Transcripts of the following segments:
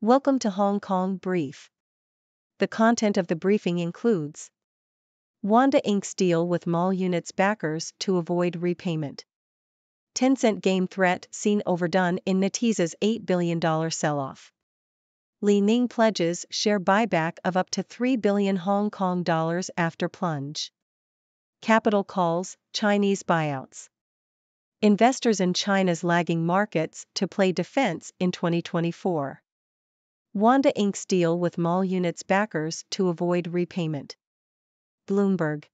Welcome to Hong Kong Brief. The content of the briefing includes Wanda inks deal with mall units backers to avoid repayment. Tencent game threat seen overdone in NetEase's $8 billion sell-off. Li Ning pledges share buyback of up to 3 billion Hong Kong dollars after plunge. Capital calls, Chinese buyouts. Investors in China's lagging markets to play defense in 2024. Wanda inks deal with mall units backers to avoid repayment. Bloomberg.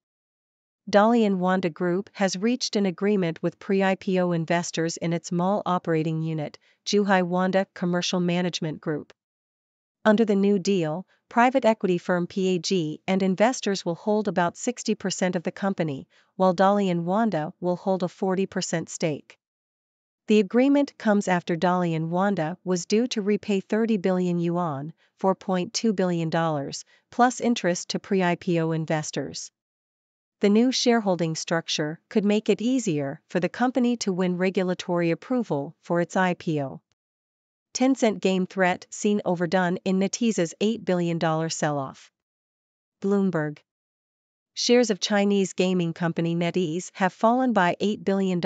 Dalian Wanda Group has reached an agreement with pre-IPO investors in its mall operating unit, Zhuhai Wanda Commercial Management Group. Under the new deal, private equity firm PAG and investors will hold about 60% of the company, while Dalian Wanda will hold a 40% stake. The agreement comes after Dalian Wanda was due to repay 30 billion yuan, $4.2 billion, plus interest to pre-IPO investors. The new shareholding structure could make it easier for the company to win regulatory approval for its IPO. Tencent game threat seen overdone in NetEase's $8 billion sell-off. Bloomberg. Shares of Chinese gaming company NetEase have fallen by $8 billion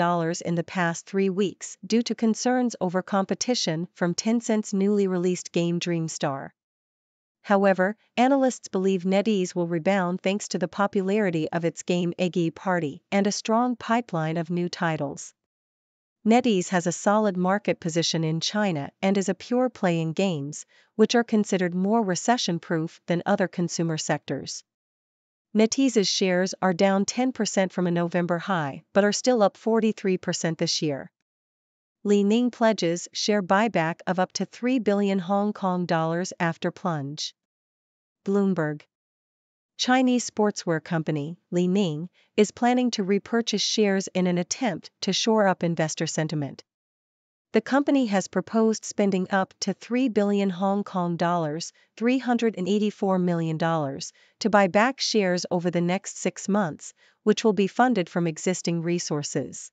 in the past 3 weeks due to concerns over competition from Tencent's newly released game Dreamstar. However, analysts believe NetEase will rebound thanks to the popularity of its game Eggy Party and a strong pipeline of new titles. NetEase has a solid market position in China and is a pure play in games, which are considered more recession-proof than other consumer sectors. NetEase's shares are down 10% from a November high but are still up 43% this year. Li Ning pledges share buyback of up to 3 billion Hong Kong dollars after plunge. Bloomberg. Chinese sportswear company, Li Ning, is planning to repurchase shares in an attempt to shore up investor sentiment. The company has proposed spending up to 3 billion Hong Kong dollars, $384 million, to buy back shares over the next 6 months, which will be funded from existing resources.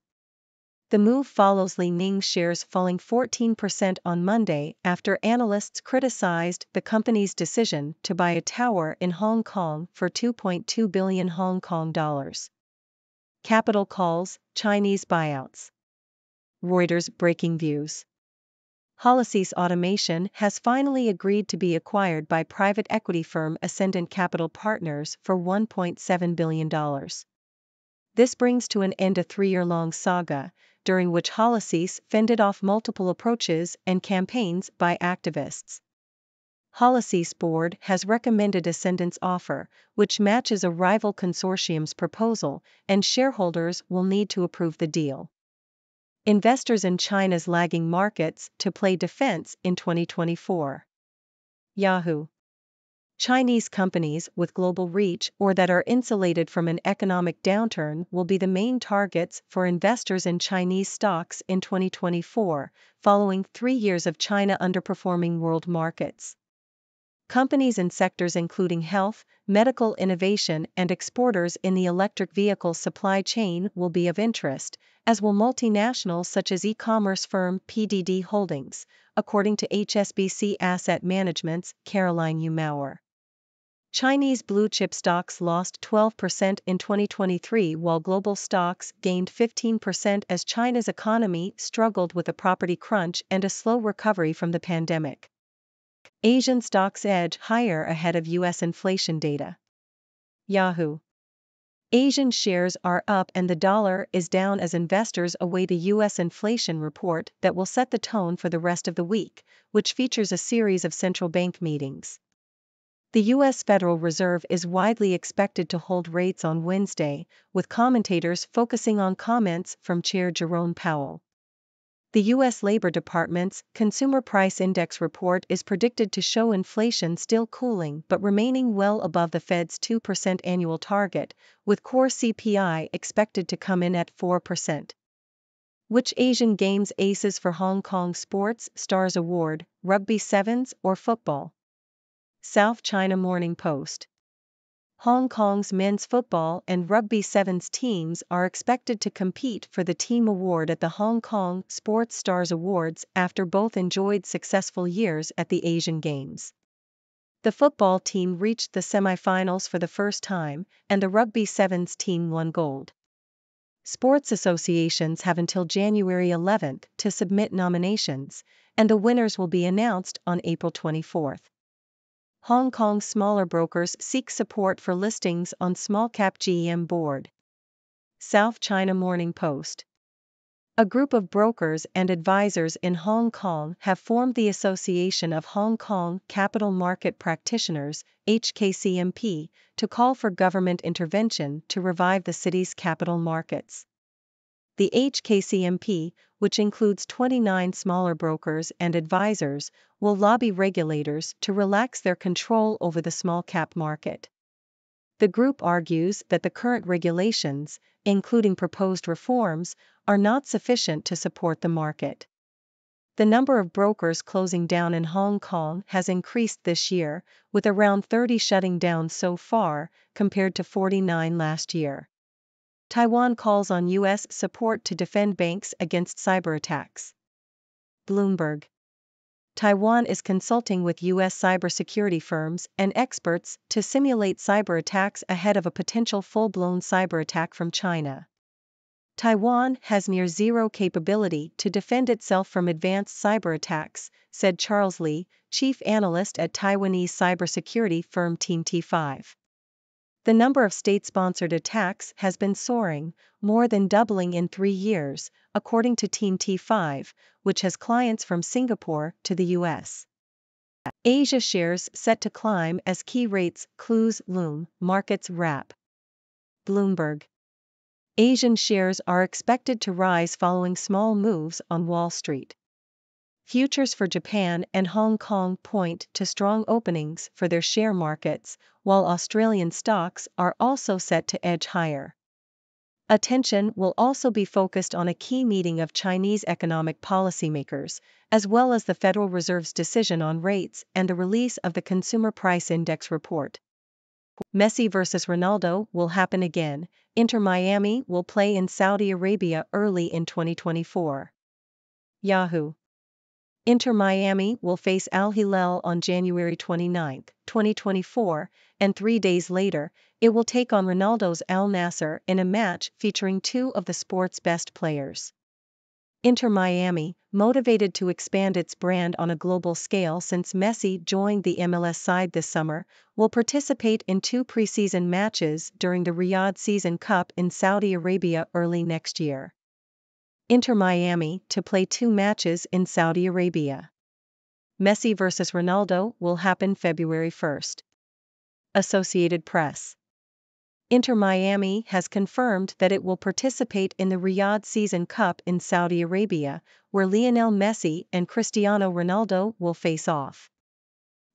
The move follows Li Ning's shares falling 14% on Monday after analysts criticized the company's decision to buy a tower in Hong Kong for 2.2 billion Hong Kong dollars. Capital calls, Chinese buyouts. Reuters breaking views. Holosys Automation has finally agreed to be acquired by private equity firm Ascendant Capital Partners for $1.7 billion. This brings to an end a 3-year-long saga, during which Holosys fended off multiple approaches and campaigns by activists. Holosys board has recommended Ascendant's offer, which matches a rival consortium's proposal, and shareholders will need to approve the deal. Investors in China's lagging markets to play defense in 2024. Yahoo! Chinese companies with global reach or that are insulated from an economic downturn will be the main targets for investors in Chinese stocks in 2024, following 3 years of China underperforming world markets. Companies in sectors including health, medical innovation, and exporters in the electric vehicle supply chain will be of interest, as will multinationals such as e-commerce firm PDD Holdings, according to HSBC Asset Management's Caroline Maurer. Chinese blue-chip stocks lost 12% in 2023 while global stocks gained 15% as China's economy struggled with a property crunch and a slow recovery from the pandemic. Asian stocks edge higher ahead of U.S. inflation data. Yahoo! Asian shares are up and the dollar is down as investors await a U.S. inflation report that will set the tone for the rest of the week, which features a series of central bank meetings. The U.S. Federal Reserve is widely expected to hold rates on Wednesday, with commentators focusing on comments from Chair Jerome Powell. The U.S. Labor Department's Consumer Price Index report is predicted to show inflation still cooling but remaining well above the Fed's 2% annual target, with core CPI expected to come in at 4%. Which Asian Games aces for Hong Kong Sports Stars Award, Rugby Sevens or football? South China Morning Post. Hong Kong's men's football and rugby sevens teams are expected to compete for the team award at the Hong Kong Sports Stars Awards after both enjoyed successful years at the Asian Games. The football team reached the semi-finals for the first time, and the rugby sevens team won gold. Sports associations have until January 11 to submit nominations, and the winners will be announced on April 24. Hong Kong's smaller brokers seek support for listings on small-cap GEM board. South China Morning Post. A group of brokers and advisors in Hong Kong have formed the Association of Hong Kong Capital Market Practitioners, HKCMP, to call for government intervention to revive the city's capital markets. The HKCMP, which includes 29 smaller brokers and advisors, will lobby regulators to relax their control over the small-cap market. The group argues that the current regulations, including proposed reforms, are not sufficient to support the market. The number of brokers closing down in Hong Kong has increased this year, with around 30 shutting down so far, compared to 49 last year. Taiwan calls on U.S. support to defend banks against cyber attacks. Bloomberg. Taiwan is consulting with U.S. cybersecurity firms and experts to simulate cyber attacks ahead of a potential full-blown cyber attack from China. Taiwan has near zero capability to defend itself from advanced cyber attacks, said Charles Lee, chief analyst at Taiwanese cybersecurity firm Team T5. The number of state-sponsored attacks has been soaring, more than doubling in 3 years, according to Team T5, which has clients from Singapore to the US. Asia shares set to climb as key rates clues loom, markets wrap. Bloomberg. Asian shares are expected to rise following small moves on Wall Street. Futures for Japan and Hong Kong point to strong openings for their share markets, while Australian stocks are also set to edge higher. Attention will also be focused on a key meeting of Chinese economic policymakers, as well as the Federal Reserve's decision on rates and the release of the Consumer Price Index report. Messi vs Ronaldo will happen again. Inter Miami will play in Saudi Arabia early in 2024. Yahoo! Inter Miami will face Al Hilal on January 29, 2024, and 3 days later, it will take on Ronaldo's Al Nassr in a match featuring 2 of the sport's best players. Inter Miami, motivated to expand its brand on a global scale since Messi joined the MLS side this summer, will participate in 2 preseason matches during the Riyadh Season Cup in Saudi Arabia early next year. Inter Miami to play 2 matches in Saudi Arabia. Messi vs Ronaldo will happen February 1. Associated Press. Inter Miami has confirmed that it will participate in the Riyadh Season Cup in Saudi Arabia, where Lionel Messi and Cristiano Ronaldo will face off.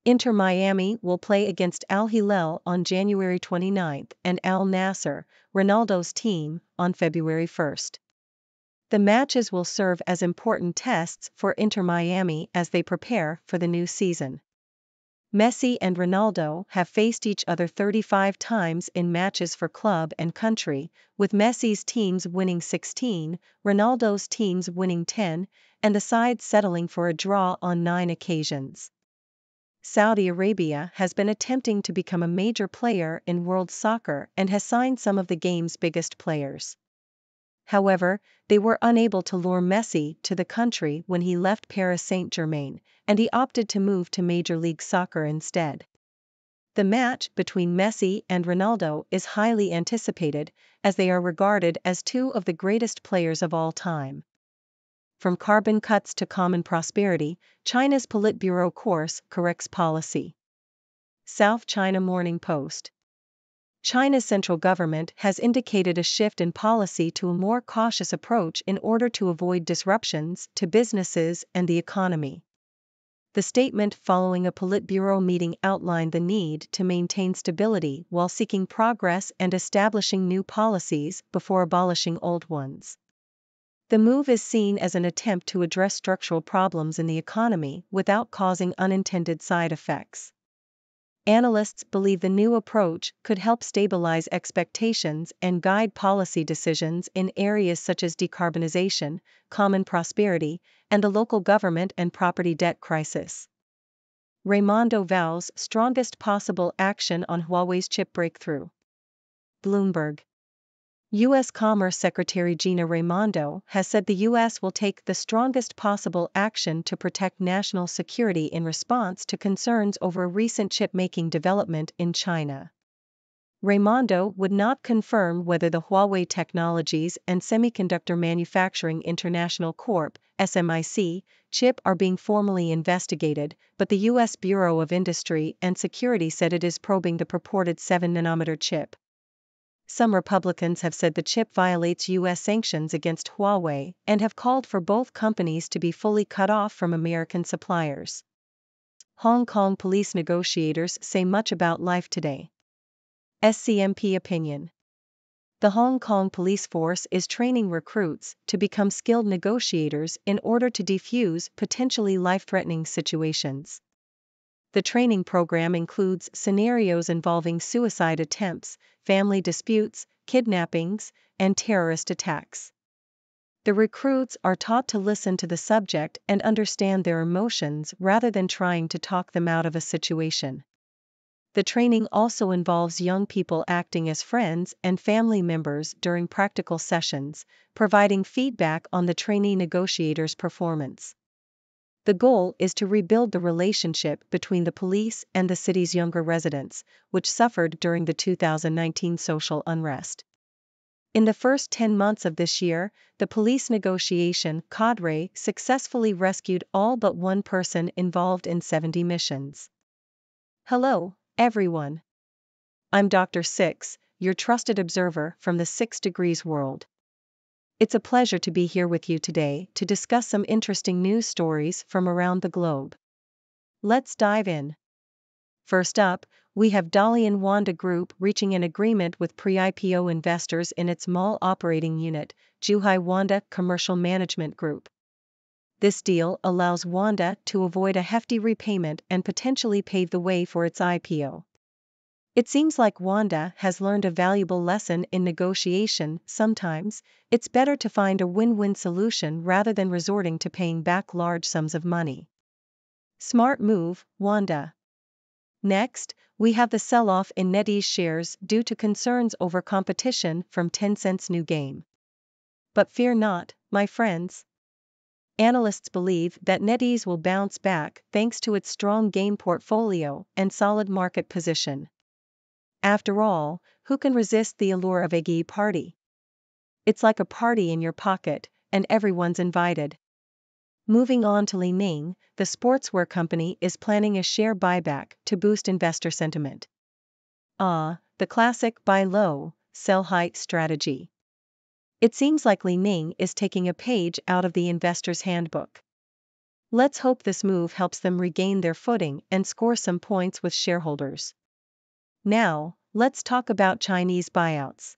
Inter Miami will play against Al Hilal on January 29 and Al Nassr, Ronaldo's team, on February 1. The matches will serve as important tests for Inter Miami as they prepare for the new season. Messi and Ronaldo have faced each other 35 times in matches for club and country, with Messi's teams winning 16, Ronaldo's teams winning 10, and the sides settling for a draw on 9 occasions. Saudi Arabia has been attempting to become a major player in world soccer and has signed some of the game's biggest players. However, they were unable to lure Messi to the country when he left Paris Saint-Germain, and he opted to move to Major League Soccer instead. The match between Messi and Ronaldo is highly anticipated, as they are regarded as 2 of the greatest players of all time. From carbon cuts to common prosperity, China's Politburo course corrects policy. South China Morning Post. China's central government has indicated a shift in policy to a more cautious approach in order to avoid disruptions to businesses and the economy. The statement following a Politburo meeting outlined the need to maintain stability while seeking progress and establishing new policies before abolishing old ones. The move is seen as an attempt to address structural problems in the economy without causing unintended side effects. Analysts believe the new approach could help stabilize expectations and guide policy decisions in areas such as decarbonization, common prosperity, and the local government and property debt crisis. Raimondo vows strongest possible action on Huawei's chip breakthrough. Bloomberg. U.S. Commerce Secretary Gina Raimondo has said the U.S. will take the strongest possible action to protect national security in response to concerns over a recent chip-making development in China. Raimondo would not confirm whether the Huawei Technologies and Semiconductor Manufacturing International Corp. (SMIC) chip are being formally investigated, but the U.S. Bureau of Industry and Security said it is probing the purported 7-nanometer chip. Some Republicans have said the chip violates U.S. sanctions against Huawei and have called for both companies to be fully cut off from American suppliers. Hong Kong police negotiators say much about life today. SCMP opinion. The Hong Kong police force is training recruits to become skilled negotiators in order to defuse potentially life-threatening situations. The training program includes scenarios involving suicide attempts, family disputes, kidnappings, and terrorist attacks. The recruits are taught to listen to the subject and understand their emotions rather than trying to talk them out of a situation. The training also involves young people acting as friends and family members during practical sessions, providing feedback on the trainee negotiator's performance. The goal is to rebuild the relationship between the police and the city's younger residents, which suffered during the 2019 social unrest. In the first 10 months of this year, the police negotiation cadre successfully rescued all but one person involved in 70 missions. Hello, everyone. I'm Dr. Six, your trusted observer from the 6 Degrees world. It's a pleasure to be here with you today to discuss some interesting news stories from around the globe. Let's dive in. First up, we have Dalian Wanda Group reaching an agreement with pre-IPO investors in its mall operating unit, Zhuhai Wanda Commercial Management Group. This deal allows Wanda to avoid a hefty repayment and potentially pave the way for its IPO. It seems like Wanda has learned a valuable lesson in negotiation. Sometimes, it's better to find a win-win solution rather than resorting to paying back large sums of money. Smart move, Wanda. Next, we have the sell-off in NetEase shares due to concerns over competition from Tencent's new game. But fear not, my friends. Analysts believe that NetEase will bounce back thanks to its strong game portfolio and solid market position. After all, who can resist the allure of a geek party? It's like a party in your pocket, and everyone's invited. Moving on to Li Ning, the sportswear company is planning a share buyback to boost investor sentiment. The classic buy low, sell high strategy. It seems like Li Ning is taking a page out of the investor's handbook. Let's hope this move helps them regain their footing and score some points with shareholders. Now, let's talk about Chinese buyouts.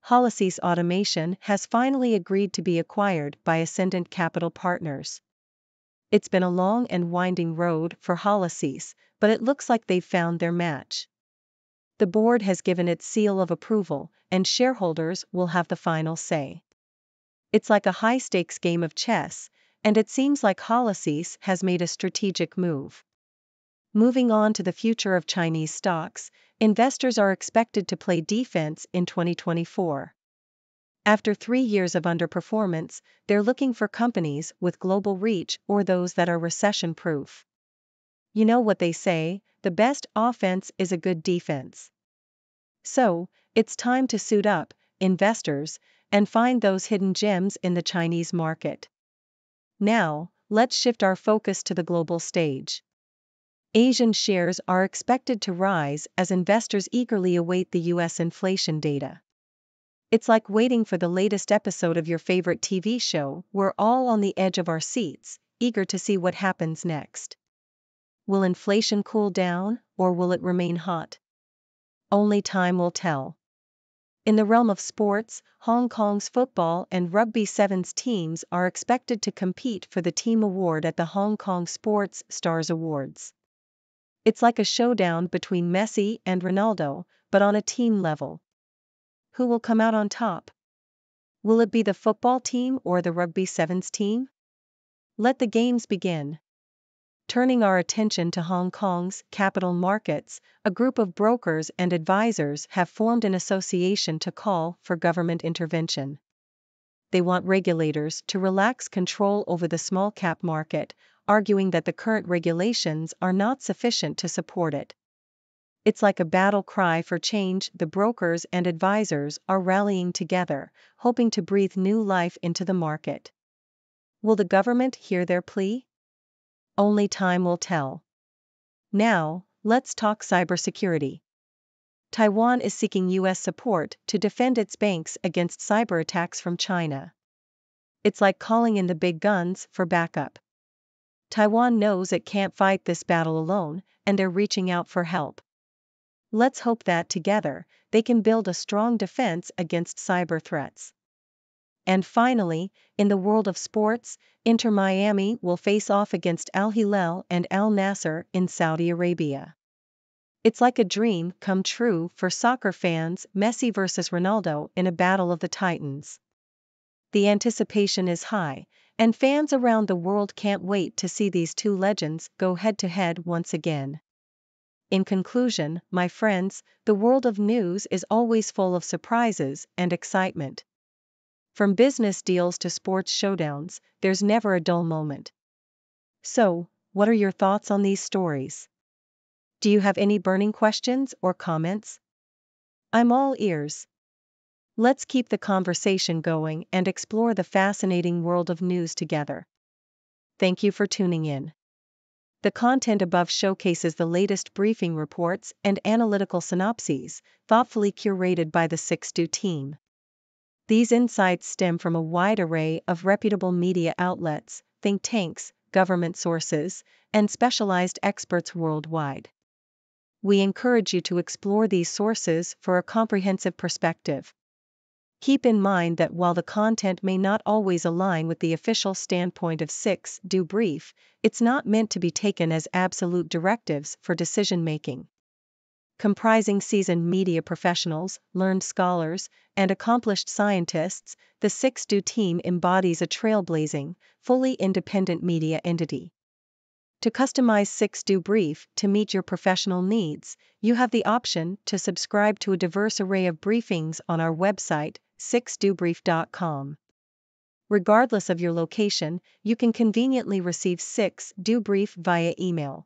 Holosys Automation has finally agreed to be acquired by Ascendant Capital Partners. It's been a long and winding road for Holosys, but it looks like they've found their match. The board has given its seal of approval, and shareholders will have the final say. It's like a high-stakes game of chess, and it seems like Holosys has made a strategic move. Moving on to the future of Chinese stocks, investors are expected to play defense in 2024. After 3 years of underperformance, they're looking for companies with global reach or those that are recession-proof. You know what they say, the best offense is a good defense. So, it's time to suit up, investors, and find those hidden gems in the Chinese market. Now, let's shift our focus to the global stage. Asian shares are expected to rise as investors eagerly await the US inflation data. It's like waiting for the latest episode of your favorite TV show. We're all on the edge of our seats, eager to see what happens next. Will inflation cool down, or will it remain hot? Only time will tell. In the realm of sports, Hong Kong's football and rugby sevens teams are expected to compete for the team award at the Hong Kong Sports Stars Awards. It's like a showdown between Messi and Ronaldo, but on a team level. Who will come out on top? Will it be the football team or the rugby sevens team? Let the games begin. Turning our attention to Hong Kong's capital markets, a group of brokers and advisors have formed an association to call for government intervention. They want regulators to relax control over the small cap market, arguing that the current regulations are not sufficient to support it. It's like a battle cry for change. The brokers and advisors are rallying together, hoping to breathe new life into the market. Will the government hear their plea? Only time will tell. Now, let's talk cybersecurity. Taiwan is seeking U.S. support to defend its banks against cyber attacks from China. It's like calling in the big guns for backup. Taiwan knows it can't fight this battle alone, and they're reaching out for help. Let's hope that together, they can build a strong defense against cyber threats. And finally, in the world of sports, Inter Miami will face off against Al Hilal and Al Nassr in Saudi Arabia. It's like a dream come true for soccer fans. Messi versus Ronaldo in a battle of the titans. The anticipation is high, and fans around the world can't wait to see these two legends go head-to-head once again. In conclusion, my friends, the world of news is always full of surprises and excitement. From business deals to sports showdowns, there's never a dull moment. So, what are your thoughts on these stories? Do you have any burning questions or comments? I'm all ears. Let's keep the conversation going and explore the fascinating world of news together. Thank you for tuning in. The content above showcases the latest briefing reports and analytical synopses, thoughtfully curated by the 6Do team. These insights stem from a wide array of reputable media outlets, think tanks, government sources, and specialized experts worldwide. We encourage you to explore these sources for a comprehensive perspective. Keep in mind that while the content may not always align with the official standpoint of 6Do Brief, it's not meant to be taken as absolute directives for decision-making. Comprising seasoned media professionals, learned scholars, and accomplished scientists, the 6Do team embodies a trailblazing, fully independent media entity. To customize 6Do Brief to meet your professional needs, you have the option to subscribe to a diverse array of briefings on our website, 6dobrief.com. Regardless of your location, you can conveniently receive 6Do Brief via email.